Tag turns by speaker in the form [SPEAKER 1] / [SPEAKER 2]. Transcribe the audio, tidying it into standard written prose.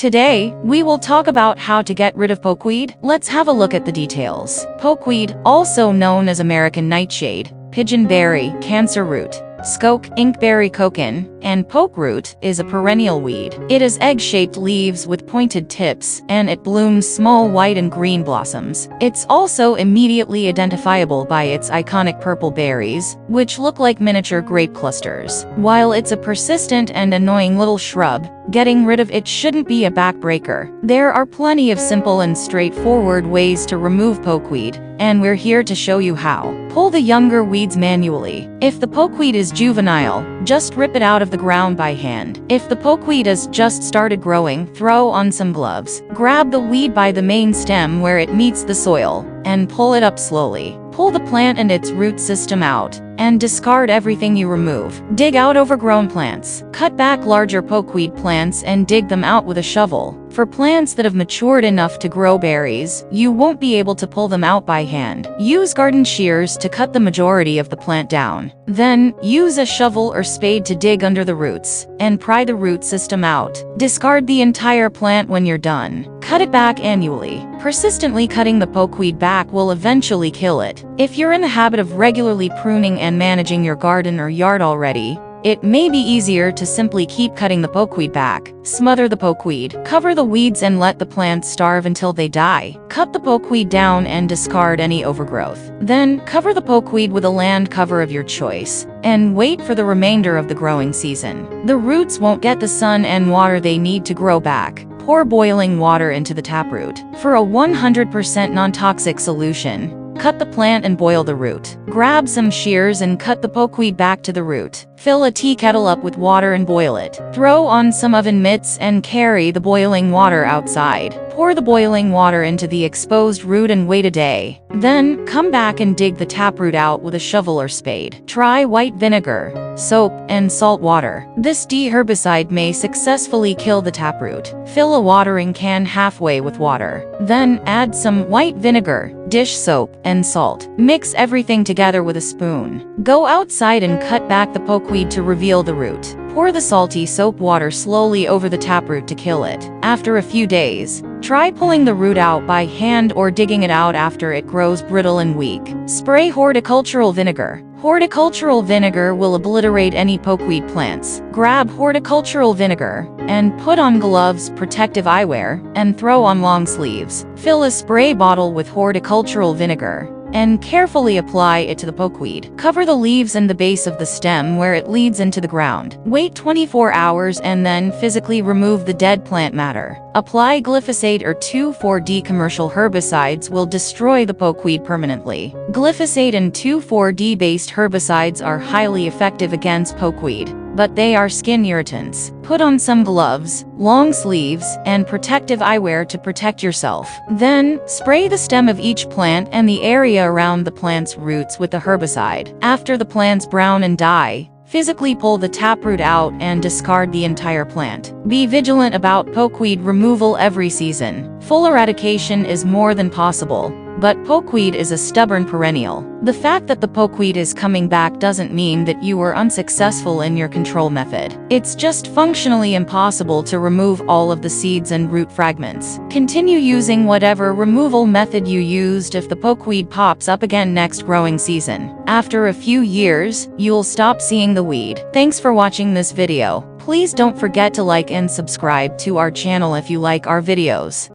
[SPEAKER 1] Today, we will talk about how to get rid of pokeweed. Let's have a look at the details. Pokeweed, also known as American nightshade, pigeonberry, cancer root, skunk, inkberry koken, and pokeroot, is a perennial weed. It has egg-shaped leaves with pointed tips, and it blooms small white and green blossoms. It's also immediately identifiable by its iconic purple berries, which look like miniature grape clusters. While it's a persistent and annoying little shrub, getting rid of it shouldn't be a backbreaker. There are plenty of simple and straightforward ways to remove pokeweed, and we're here to show you how. Pull the younger weeds manually. If the pokeweed is juvenile, just rip it out of the ground by hand. If the pokeweed has just started growing, throw on some gloves. Grab the weed by the main stem where it meets the soil, and pull it up slowly. Pull the plant and its root system out, and discard everything you remove. Dig out overgrown plants. Cut back larger pokeweed plants and dig them out with a shovel. For plants that have matured enough to grow berries, you won't be able to pull them out by hand. Use garden shears to cut the majority of the plant down. Then, use a shovel or spade to dig under the roots, and pry the root system out. Discard the entire plant when you're done. Cut it back annually. Persistently cutting the pokeweed back will eventually kill it. If you're in the habit of regularly pruning and managing your garden or yard already, it may be easier to simply keep cutting the pokeweed back. Smother the pokeweed. Cover the weeds and let the plants starve until they die. Cut the pokeweed down and discard any overgrowth. Then, cover the pokeweed with a land cover of your choice, and wait for the remainder of the growing season. The roots won't get the sun and water they need to grow back. Pour boiling water into the taproot. For a 100% non-toxic solution, cut the plant and boil the root. Grab some shears and cut the pokeweed back to the root. Fill a tea kettle up with water and boil it. Throw on some oven mitts and carry the boiling water outside. Pour the boiling water into the exposed root and wait a day. Then, come back and dig the taproot out with a shovel or spade. Try white vinegar, soap, and salt water. This deherbicide may successfully kill the taproot. Fill a watering can halfway with water. Then, add some white vinegar, dish soap, and salt. Mix everything together with a spoon. Go outside and cut back the pokeweed to reveal the root. Pour the salty soap water slowly over the taproot to kill it. After a few days, try pulling the root out by hand or digging it out after it grows brittle and weak. Spray horticultural vinegar. Horticultural vinegar will obliterate any pokeweed plants. Grab horticultural vinegar and put on gloves, protective eyewear, and throw on long sleeves. Fill a spray bottle with horticultural vinegar and carefully apply it to the pokeweed. Cover the leaves and the base of the stem where it leads into the ground. Wait 24 hours and then physically remove the dead plant matter. Apply glyphosate or 2,4-D commercial herbicides will destroy the pokeweed permanently. Glyphosate and 2,4-D based herbicides are highly effective against pokeweed, but they are skin irritants. Put on some gloves, long sleeves, and protective eyewear to protect yourself. Then, spray the stem of each plant and the area around the plant's roots with the herbicide. After the plants brown and die, physically pull the taproot out and discard the entire plant. Be vigilant about pokeweed removal every season. Full eradication is more than possible, but pokeweed is a stubborn perennial. The fact that the pokeweed is coming back doesn't mean that you were unsuccessful in your control method. It's just functionally impossible to remove all of the seeds and root fragments. Continue using whatever removal method you used if the pokeweed pops up again next growing season. After a few years, you'll stop seeing the weed. Thanks for watching this video. Please don't forget to like and subscribe to our channel if you like our videos.